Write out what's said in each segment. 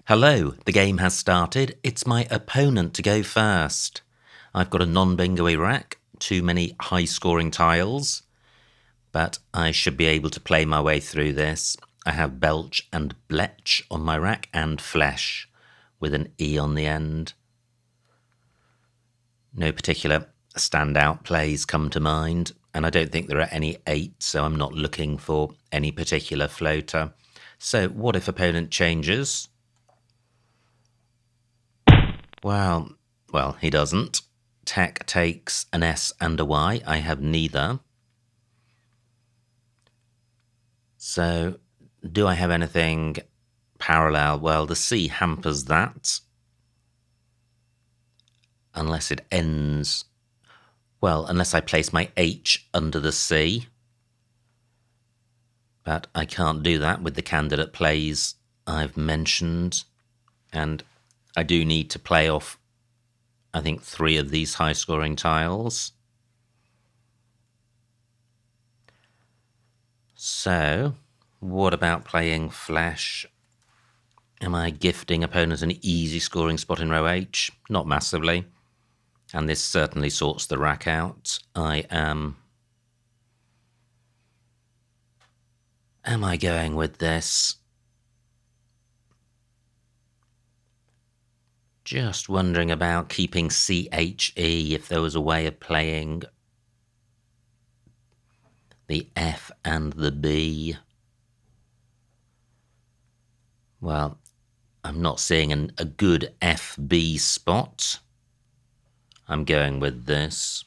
Hello, the game has started. It's my opponent to go first. I've got a non-bingo rack, too many high-scoring tiles, but I should be able to play my way through this. I have belch and blech on my rack and flesh with an E on the end. No particular standout plays come to mind, and I don't think there are any 8, so I'm not looking for any particular floater. So what if opponent changes? Well, he doesn't. Tech takes an S and a Y. I have neither. So, do I have anything parallel? Well, the C hampers that. Unless it ends... Well, unless I place my H under the C. But I can't do that with the candidate plays I've mentioned. And I do need to play off, I think, 3 of these high-scoring tiles. So, what about playing flesh? Am I gifting opponents an easy scoring spot in row H? Not massively. And this certainly sorts the rack out. Am I going with this? Just wondering about keeping CHE, if there was a way of playing the F and the B. Well, I'm not seeing a good FB spot. I'm going with this.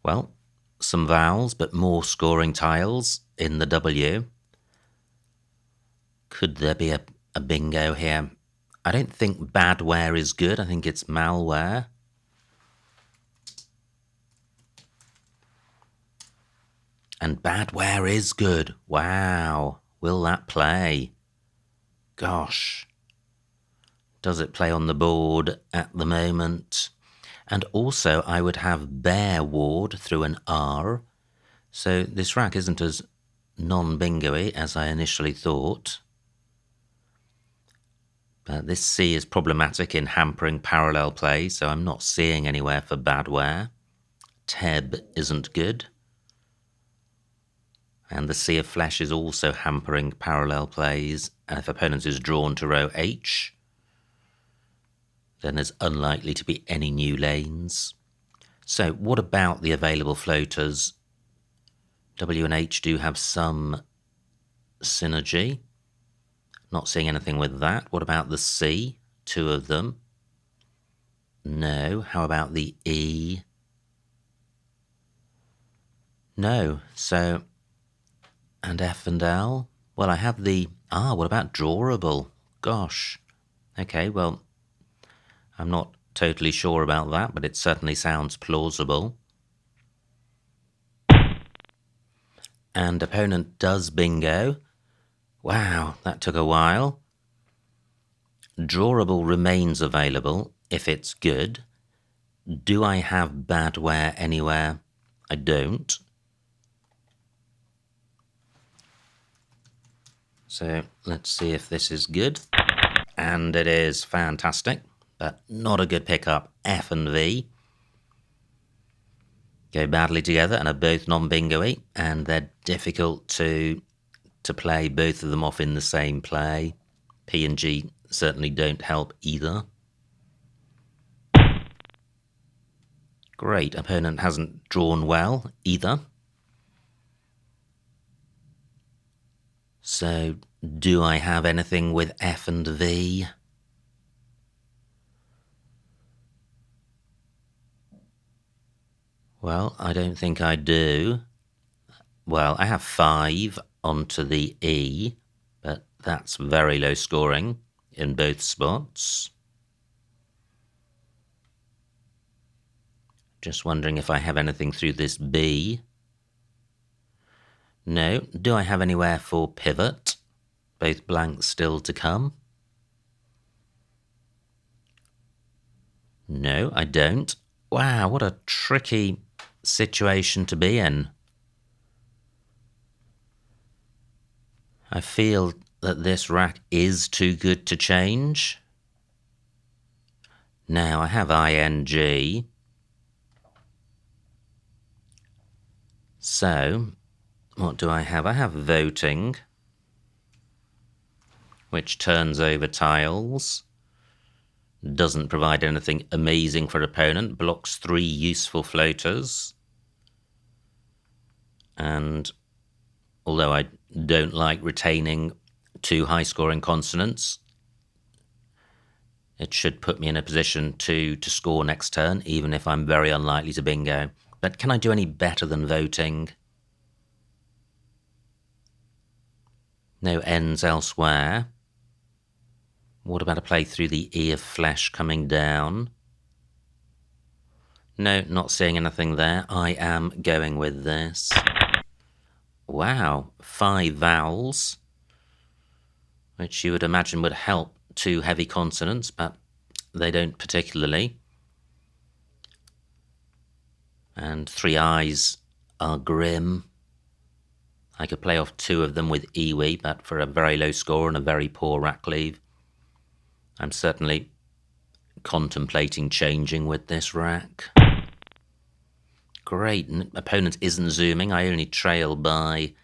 Well, some vowels, but more scoring tiles in the W. Could there be a bingo here? I don't think badware is good. I think it's malware. And badware is good. Wow. Will that play? Gosh. Does it play on the board at the moment? And also I would have bear ward through an R. So this rack isn't as non-bingo-y as I initially thought. But this C is problematic in hampering parallel play, so I'm not seeing anywhere for badware. Teb isn't good. And the C of flesh is also hampering parallel plays. And if opponent is drawn to row H, then there's unlikely to be any new lanes. So what about the available floaters? W and H do have some synergy. Not seeing anything with that. What about the C? 2 of them. No. How about the E? No. So, and F and L? Well, I have the... what about drawable? Gosh. Okay, well, I'm not totally sure about that, but it certainly sounds plausible. And opponent does bingo. Wow, that took a while. Drawable remains available if it's good. Do I have badware anywhere? I don't. So let's see if this is good. And it is fantastic, but not a good pickup. F and V go badly together and are both non-bingo-y, and they're difficult to play both of them off in the same play. P and G certainly don't help either. Great, opponent hasn't drawn well either. So, do I have anything with F and V? Well, I don't think I do. Well, I have 5 onto the E, but that's very low scoring in both spots. Just wondering if I have anything through this B. No. Do I have anywhere for pivot? Both blanks still to come. No, I don't. Wow, what a tricky situation to be in. I feel that this rack is too good to change. Now I have ing. So, what do I have? I have voting, which turns over tiles, doesn't provide anything amazing for opponent, blocks 3 useful floaters, and although I don't like retaining 2 high-scoring consonants, it should put me in a position to score next turn, even if I'm very unlikely to bingo. But can I do any better than voting? No ends elsewhere. What about a play through the E of flesh coming down? No, not seeing anything there. I am going with this. Wow, 5 vowels, which you would imagine would help 2 heavy consonants, but they don't particularly. And 3 I's are grim. I could play off 2 of them with iwi, but for a very low score and a very poor rack leave, I'm certainly contemplating changing with this rack. Great, opponent isn't zooming. I only trail by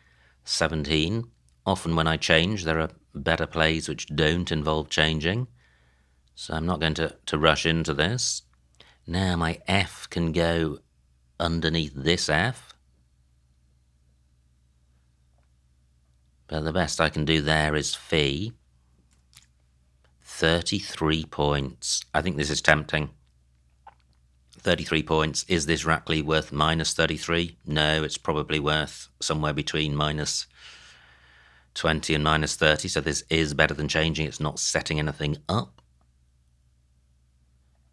17. Often when I change, there are better plays which don't involve changing, so I'm not going to rush into this. Now my F can go underneath this F, but the best I can do there is fee. 33 points. I think this is tempting. 33 points. Is this rack leave worth minus 33? No, it's probably worth somewhere between minus 20 and minus 30, so this is better than changing. It's not setting anything up.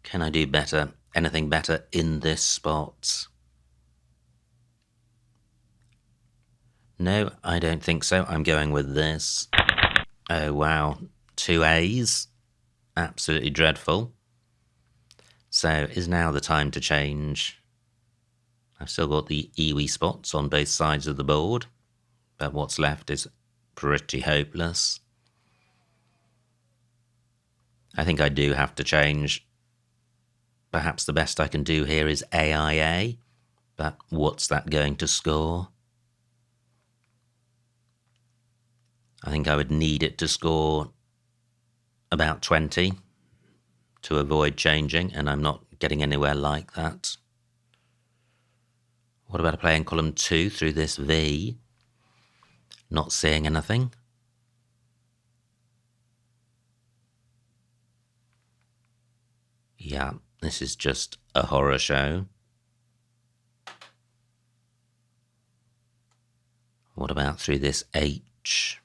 Can I do better? Anything better in this spot? No, I don't think so. I'm going with this. Oh, wow. 2 A's. Absolutely dreadful. So is now the time to change. I've still got the iwi spots on both sides of the board, but what's left is pretty hopeless. I think I do have to change. Perhaps the best I can do here is AIA, but what's that going to score? I think I would need it to score about 20 to avoid changing, and I'm not getting anywhere like that. What about a play in column 2 through this V? Not seeing anything. Yeah, this is just a horror show. What about through this H?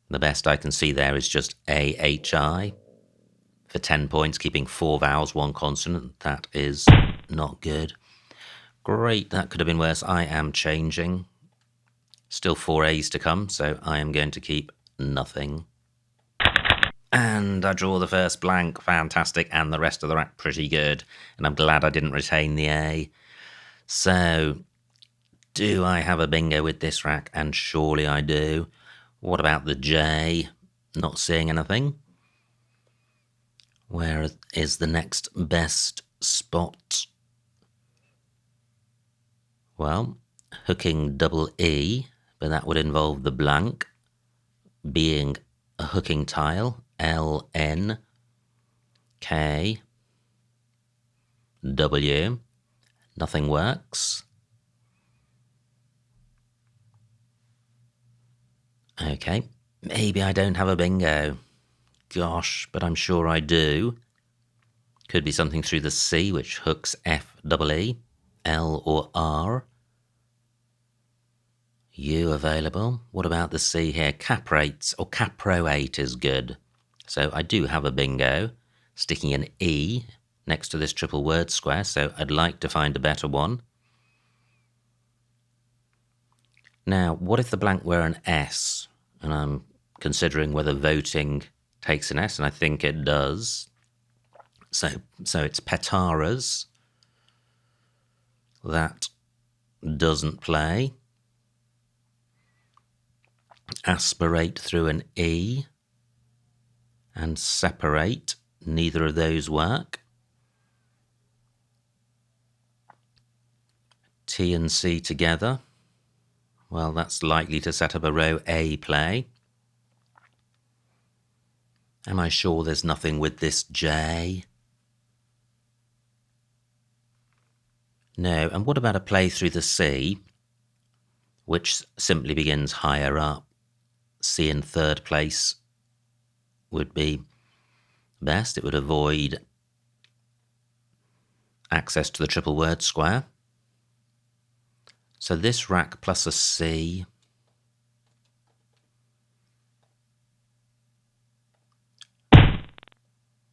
The best I can see there is just AHI. For 10 points, keeping 4 vowels, 1 consonant. That is not good. Great, that could have been worse. I am changing. Still 4 A's to come, so I am going to keep nothing. And I draw the first blank. Fantastic. And the rest of the rack pretty good. And I'm glad I didn't retain the A. So, do I have a bingo with this rack? And surely I do. What about the J? Not seeing anything. Where is the next best spot? Well, hooking double E, but that would involve the blank being a hooking tile. L, N, K, W. Nothing works. Okay, maybe I don't have a bingo. Gosh, but I'm sure I do. Could be something through the C, which hooks F, double E, L or R. U available. What about the C here? Cap rates or caproate is good. So I do have a bingo. Sticking an E next to this triple word square, so I'd like to find a better one. Now, what if the blank were an S? And I'm considering whether voting takes an S, and I think it does. So it's Petaras. That doesn't play. aspirate through an E, and separate. Neither of those work. T and C together. Well, that's likely to set up a row A play. Am I sure there's nothing with this J? No. And what about a play through the C, which simply begins higher up? C in third place would be best. It would avoid access to the triple word square. So this rack plus a C.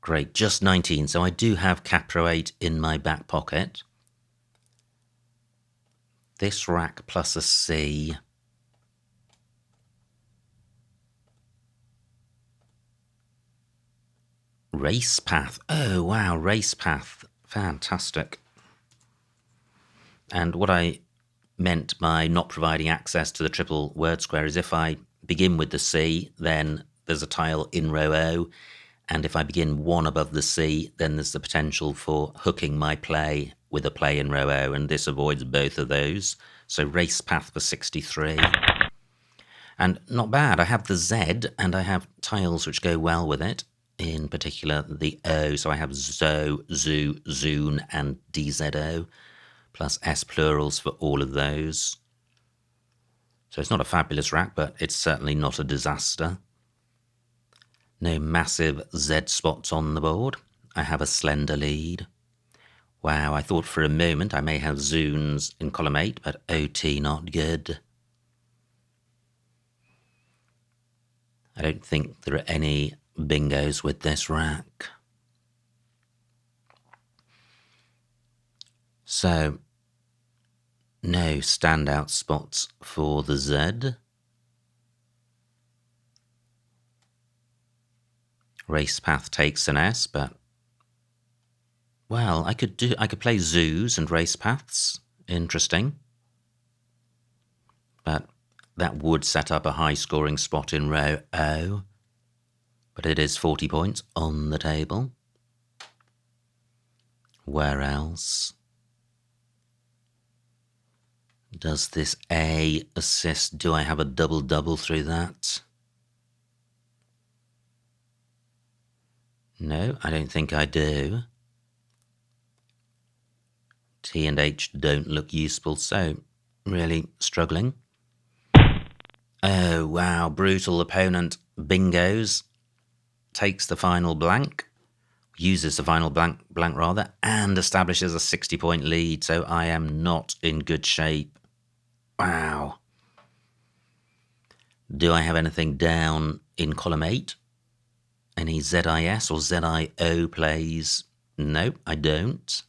Great, just 19. So I do have Capro 8 in my back pocket. This rack plus a C. Race path. Oh, wow, race path. Fantastic. And what I meant by not providing access to the triple word square is if I begin with the C, then there's a tile in row O, and if I begin one above the C, then there's the potential for hooking my play with a play in row O, and this avoids both of those. So race path for 63. And not bad, I have the Z, and I have tiles which go well with it, in particular the O, so I have Zo, Zoo, Zoon, and DZO, plus S plurals for all of those. So it's not a fabulous rack, but it's certainly not a disaster. No massive Z spots on the board. I have a slender lead. Wow, I thought for a moment I may have Zoons in column 8, but OT not good. I don't think there are any bingos with this rack. So, no standout spots for the Z. Race path takes an S, but well, I could play zoos and race paths. Interesting. But that would set up a high scoring spot in row O. But it is 40 points on the table. Where else? Does this A assist? Do I have a double-double through that? No, I don't think I do. T and H don't look useful, so really struggling. Oh, wow, brutal opponent bingos. Takes the final blank, uses the final blank rather, and establishes a 60-point lead, so I am not in good shape. Wow. Do I have anything down in column 8? Any ZIS or ZIO plays? Nope, I don't.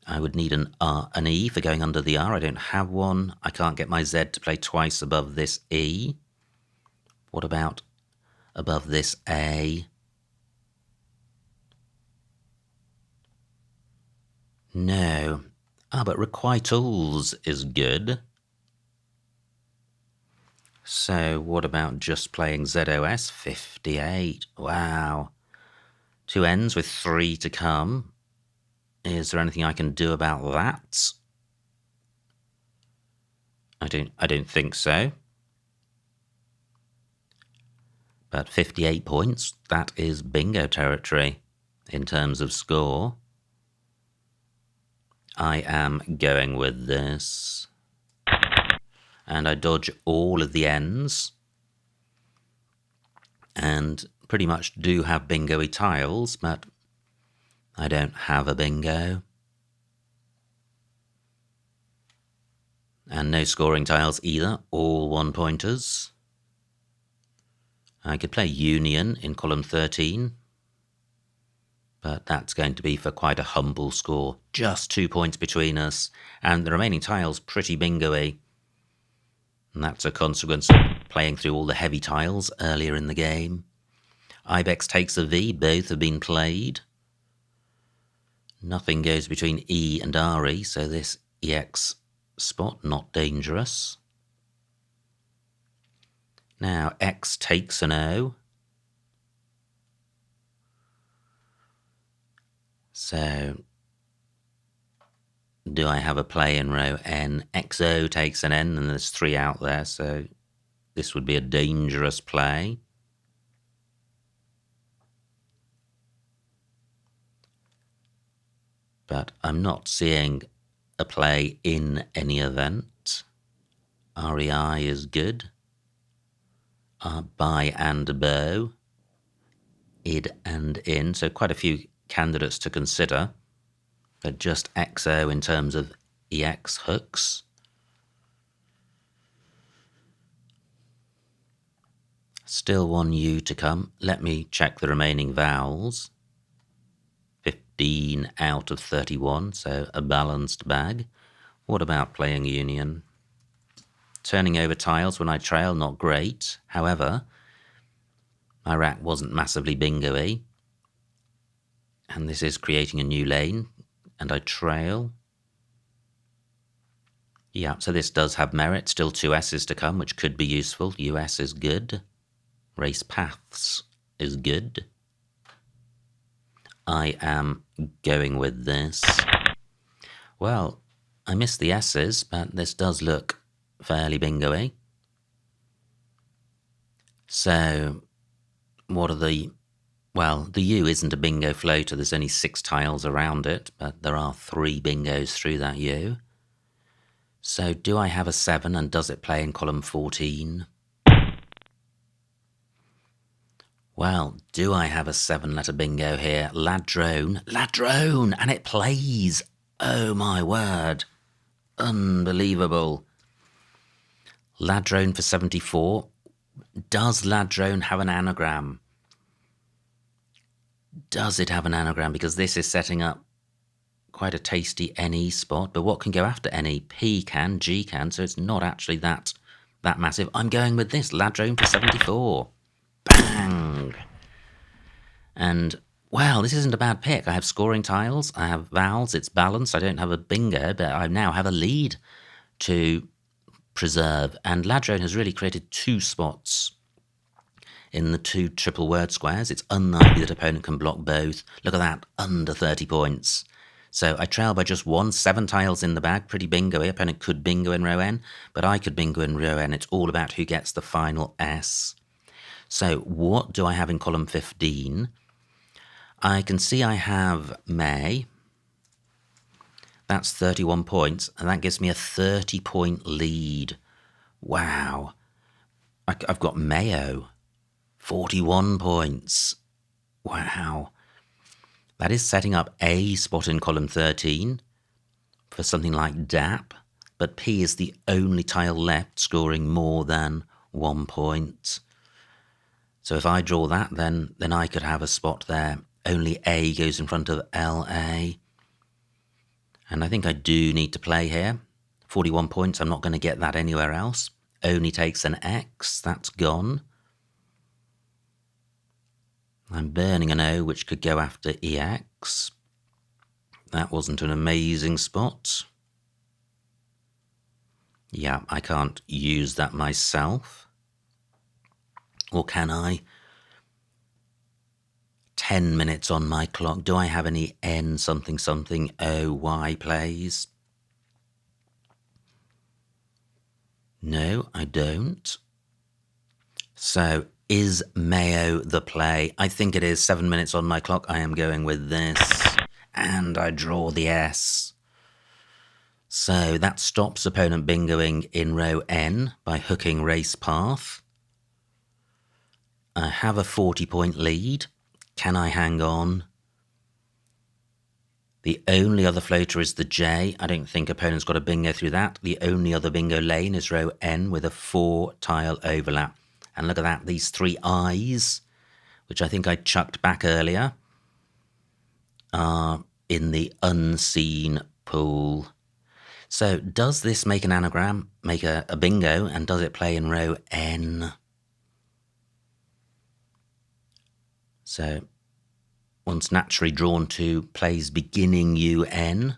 I would need an E for going under the R. I don't have one. I can't get my Z to play twice above this E. What about above this A? No. But requitals is good. So what about just playing ZOS? 58. Wow. 2 ends with 3 to come. Is there anything I can do about that? I don't think so. But 58 points, that is bingo territory in terms of score. I am going with this. And I dodge all of the ends. And pretty much do have bingo-y tiles, but I don't have a bingo. And no scoring tiles either, all 1-pointers. I could play Union in column 13, but that's going to be for quite a humble score. Just 2 points between us, and the remaining tiles pretty bingo-y. And that's a consequence of playing through all the heavy tiles earlier in the game. Ibex takes a V, both have been played. Nothing goes between E and RE, so this EX spot not dangerous. Now X takes an O. So do I have a play in row N? XO takes an N, and there's 3 out there, so this would be a dangerous play. But I'm not seeing a play in any event. REI is good. By and bow. Id and in, so quite a few candidates to consider. But just XO in terms of EX hooks. Still one U to come. Let me check the remaining vowels. 15 out of 31, so a balanced bag. What about playing union? Turning over tiles when I trail, not great. However, my rack wasn't massively bingo-y. And this is creating a new lane, and I trail. Yeah, so this does have merit. Still 2 S's to come, which could be useful. US is good. Race paths is good. I am going with this. Well, I missed the S's, but this does look fairly bingo-y. So, what are the... Well, the U isn't a bingo floater. There's only 6 tiles around it, but there are 3 bingos through that U. So, do I have a 7, and does it play in column 14? Well, do I have a 7-letter bingo here? Ladrone, and it plays! Oh my word! Unbelievable. Ladrone for 74. Does Ladrone have an anagram? Does it have an anagram? Because this is setting up quite a tasty NE spot, but what can go after NE? P can, G can, so it's not actually that massive. I'm going with this, Ladrone for 74. Bang! And, well, this isn't a bad pick. I have scoring tiles, I have vowels, it's balanced, I don't have a bingo, but I now have a lead to preserve. And Ladrone has really created 2 spots in the 2 triple word squares. It's unlikely that opponent can block both. Look at that, under 30 points. So I trail by just 1, 7 tiles in the bag, pretty bingo-y. Opponent could bingo in row N, but I could bingo in row N. It's all about who gets the final S. So what do I have in column 15? I can see I have May. That's 31 points, and that gives me a 30-point lead. Wow. I've got Mayo. 41 points. Wow. That is setting up a spot in column 13 for something like DAP, but P is the only tile left scoring more than 1 point. So if I draw that, then I could have a spot there. Only A goes in front of LA. And I think I do need to play here. 41 points, I'm not going to get that anywhere else. Only takes an X, that's gone. I'm burning an O, which could go after EX. That wasn't an amazing spot. Yeah, I can't use that myself. Or can I? 10 minutes on my clock. Do I have any N something something OY plays? No, I don't. So, is Mayo the play? I think it is. 7 minutes on my clock. I am going with this. And I draw the S. So that stops opponent bingoing in row N by hooking race path. I have a 40-point lead. Can I hang on? The only other floater is the J. I don't think opponent's got a bingo through that. The only other bingo lane is row N with a 4-tile overlap. And look at that, these 3 I's, which I think I chucked back earlier, are in the unseen pool. So does this make an anagram, make a bingo, and does it play in row N? So once naturally drawn to plays beginning UN,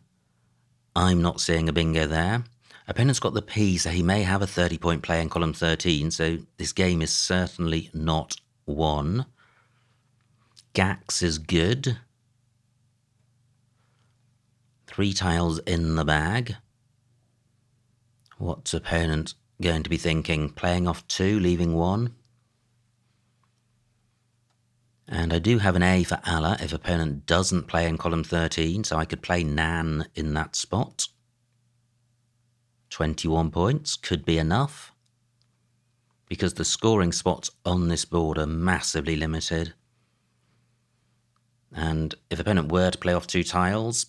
I'm not seeing a bingo there. Opponent's got the P, so he may have a 30-point play in column 13, so this game is certainly not won. Gax is good. 3 tiles in the bag. What's opponent going to be thinking? Playing off 2, leaving 1. And I do have an A for Allah if opponent doesn't play in column 13, so I could play Nan in that spot. 21 points could be enough, because the scoring spots on this board are massively limited. And if opponent were to play off 2 tiles,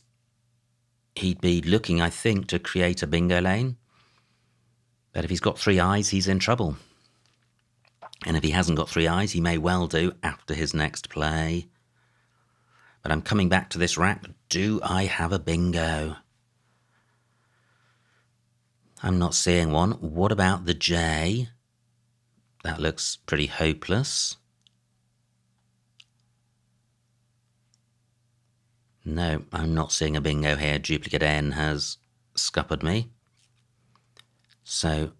he'd be looking, I think, to create a bingo lane. But if he's got 3 eyes, he's in trouble. And if he hasn't got 3 eyes, he may well do after his next play. But I'm coming back to this rack. Do I have a bingo? I'm not seeing one. What about the J? That looks pretty hopeless. No, I'm not seeing a bingo here. Duplicate N has scuppered me. So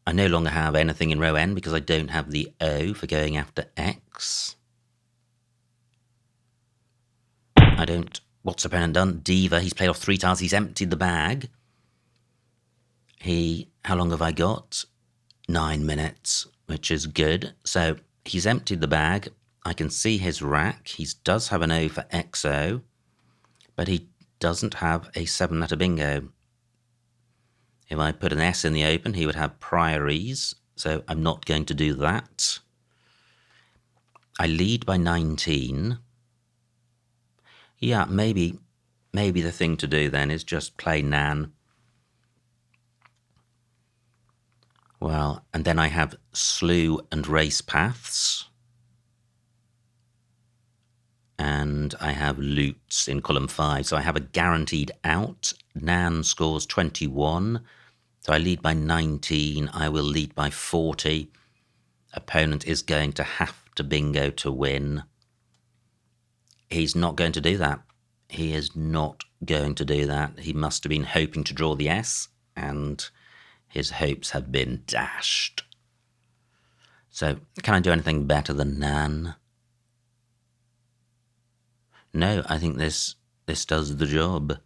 I no longer have anything in row N because I don't have the O for going after X. I don't... What's opponent done? Diva, he's played off 3 tiles. He's emptied the bag. How long have I got? 9 minutes, which is good. So he's emptied the bag. I can see his rack. He does have an O for XO, but he doesn't have a 7-letter bingo. If I put an S in the open, he would have priories, so I'm not going to do that. I lead by 19. Yeah, maybe the thing to do then is just play Nan. Well, and then I have slew and race paths. And I have loots in column 5. So I have a guaranteed out. Nan scores 21. So I lead by 19. I will lead by 40. Opponent is going to have to bingo to win. He's not going to do that. He is not going to do that. He must have been hoping to draw the S, and his hopes have been dashed. So, can I do anything better than Nan? No, I think this does the job.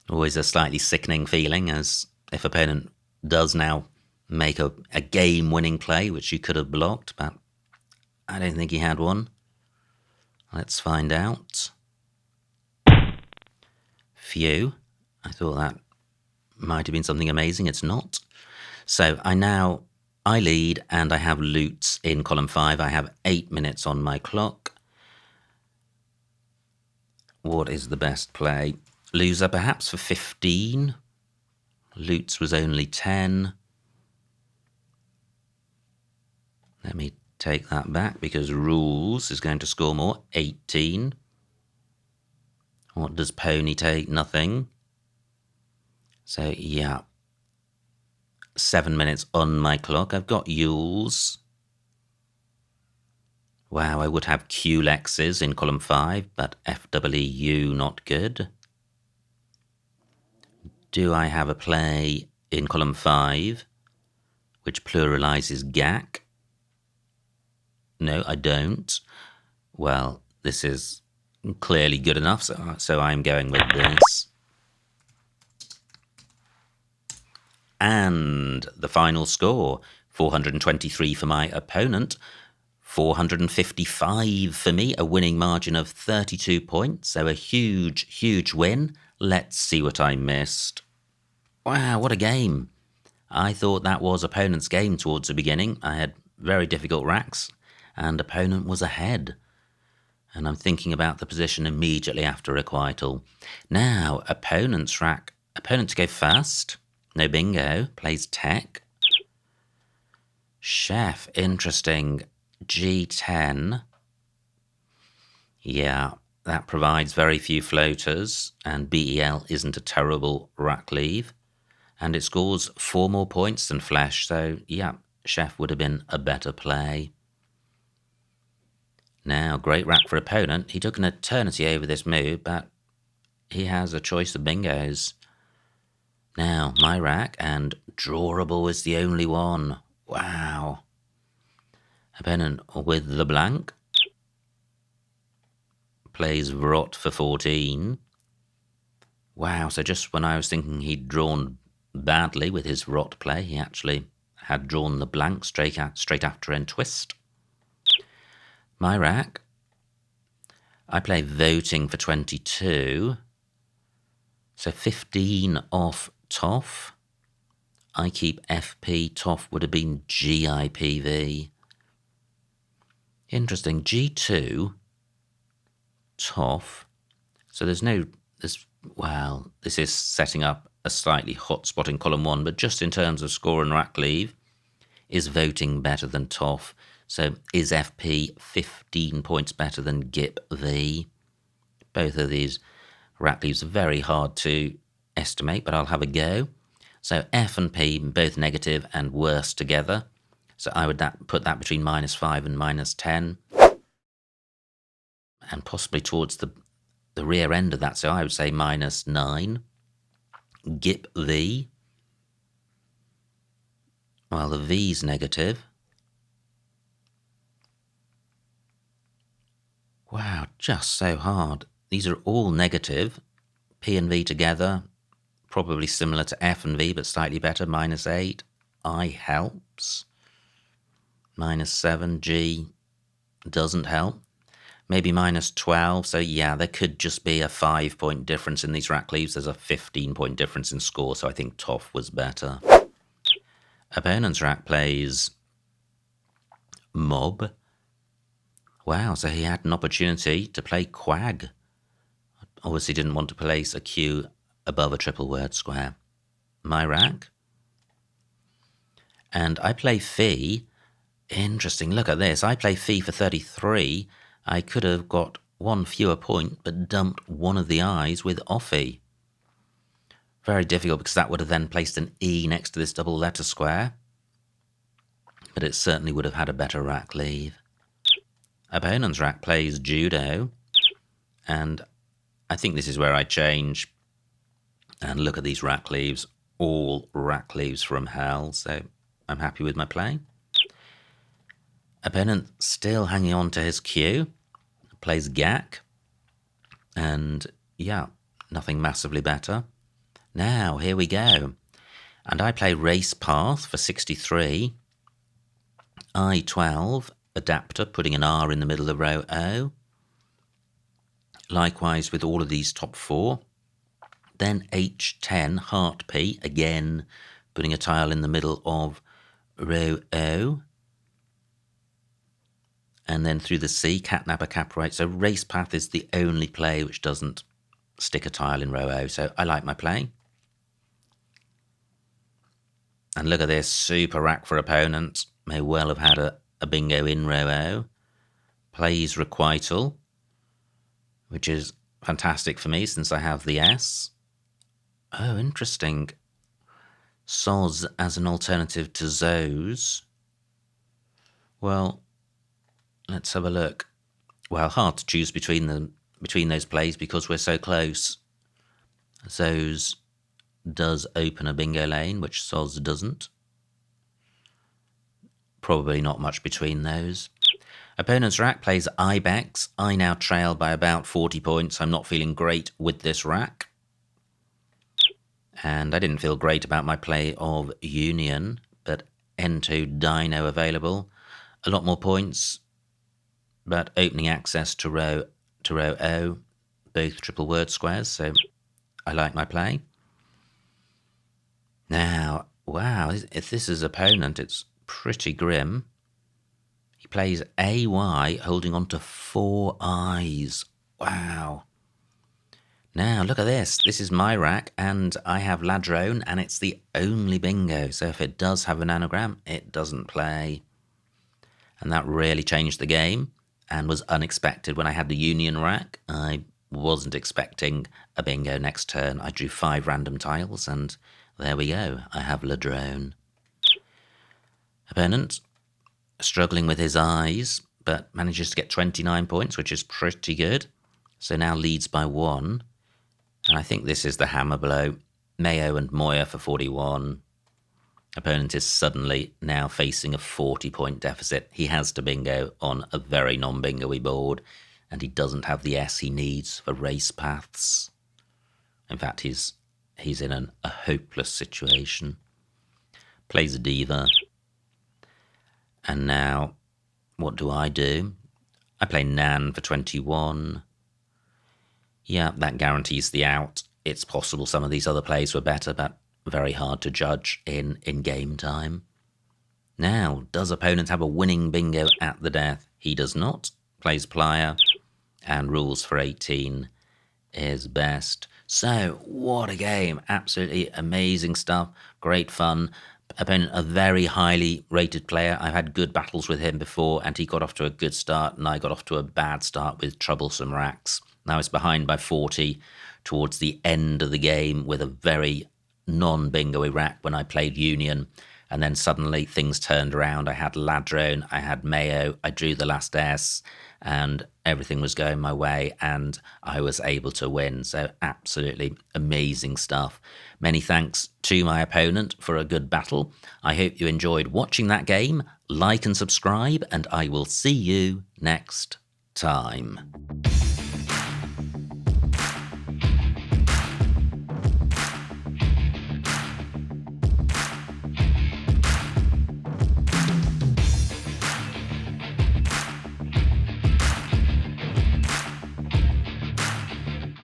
Always a slightly sickening feeling, as if opponent does now make a game-winning play, which you could have blocked, but I don't think he had one. Let's find out. Phew. I thought that might have been something amazing. It's not. So I lead, and I have loots in column 5. I have 8 minutes on my clock. What is the best play? Loser perhaps for 15. Loots was only 10. Let me take that back because rules is going to score more. 18. What does pony take? Nothing. So, yeah. 7 minutes on my clock. I've got Yules. Wow, I would have Q-Lexes in column 5, but FWU not good. Do I have a play in column 5, which pluralizes GAC? No, I don't. Well, this is clearly good enough, so I'm going with this. And the final score, 423 for my opponent, 455 for me, a winning margin of 32 points, so a huge, huge win. Let's see what I missed. Wow, what a game. I thought that was opponent's game towards the beginning. I had very difficult racks, and opponent was ahead. And I'm thinking about the position immediately after requital. Now, opponent's rack. Opponent to go first. No bingo. Plays tech. Chef, interesting. G10. Yeah, that provides very few floaters, and BEL isn't a terrible rack leave. And it scores 4 more points than Flesh, so yeah, Chef would have been a better play. Now, great rack for opponent. He took an eternity over this move, but he has a choice of bingos. Now, my rack, and drawable is the only one. Wow. Opponent with the blank plays Vrot for 14. Wow, so just when I was thinking he'd drawn badly with his Vrot play, he actually had drawn the blank straight after end twist. My rack, I play voting for 22. So 15 off Toff. I keep FP, Toff would have been GIPV. Interesting, G2, Toff. So this is setting up a slightly hot spot in column 1, but just in terms of score and rack leave, is voting better than Toff? So is FP 15 points better than GIP V? Both of these rack leaves are very hard to estimate, but I'll have a go. So F and P both negative and worse together. So I would put that between -5 and -10. And possibly towards the rear end of that. So I would say -9. GIP V. Well, the V's negative. Wow, just so hard. These are all negative. P and V together, probably similar to F and V, but slightly better, -8. I helps. -7, G doesn't help. Maybe -12, so yeah, there could just be a 5-point difference in these rack leaves. There's a 15-point difference in score, so I think Toff was better. Opponent's rack plays Mob. Wow, so he had an opportunity to play Quag. Obviously didn't want to place a Q above a triple word square. My rack. And I play Fee. Interesting, look at this. I play Fee for 33. I could have got one fewer point, but dumped one of the I's with Offie. Very difficult, because that would have then placed an E next to this double letter square. But it certainly would have had a better rack leave. Opponent's rack plays Judo. And I think this is where I change. And look at these rack leaves. All rack leaves from hell. So I'm happy with my play. Opponent still hanging on to his Q. Plays Gak. And yeah, nothing massively better. Now, here we go. And I play Race Path for 63. I12, Adapter, putting an R in the middle of row O. Likewise with all of these top 4. Then H10, Heart P, again putting a tile in the middle of row O. And then through the C, Catnapper, Caprite. So Race Path is the only play which doesn't stick a tile in row O. So I like my play. And look at this, super rack for opponent. May well have had a bingo in row O. Plays Requital, which is fantastic for me since I have the S. Oh, interesting. Soz as an alternative to Zoes. Well, let's have a look. Well, hard to choose between those plays because we're so close. Zoes does open a bingo lane, which Soz doesn't. Probably not much between those. Opponent's rack plays Ibex. I now trail by about 40 points. I'm not feeling great with this rack. And I didn't feel great about my play of Union, but N2 Dino available. A lot more points, but opening access to row O, both triple word squares, so I like my play. Now, wow, if this is opponent, it's pretty grim. He plays AY, holding on to 4 I's. Wow. Now, look at this. This is my rack, and I have Ladrone, and it's the only bingo. So if it does have an anagram, it doesn't play. And that really changed the game, and was unexpected. When I had the Union rack, I wasn't expecting a bingo next turn. I drew 5 random tiles, and there we go. I have Ladrone. Opponent struggling with his eyes, but manages to get 29 points, which is pretty good. So now leads by 1. And I think this is the hammer blow. Mayo and Moya for 41. Opponent is suddenly now facing a 40-point deficit. He has to bingo on a very non-bingo-y board, and he doesn't have the S he needs for race paths. In fact, he's in a hopeless situation. Plays a diva. And now, what do? I play Nan for 21. Yeah, that guarantees the out. It's possible some of these other plays were better, but very hard to judge in game time. Now, does opponent have a winning bingo at the death? He does not. Plays Playa, and rules for 18 is best. So, what a game. Absolutely amazing stuff. Great fun. Opponent, a very highly rated player. I've had good battles with him before, and he got off to a good start, and I got off to a bad start with troublesome racks. Now it's behind by 40 towards the end of the game with a very non-bingo-y rack when I played Union, and then suddenly things turned around. I had Ladrone, I had Mayo, I drew the last S, and everything was going my way, and I was able to win. So absolutely amazing stuff. Many thanks to my opponent for a good battle. I hope you enjoyed watching that game. Like and subscribe, and I will see you next time.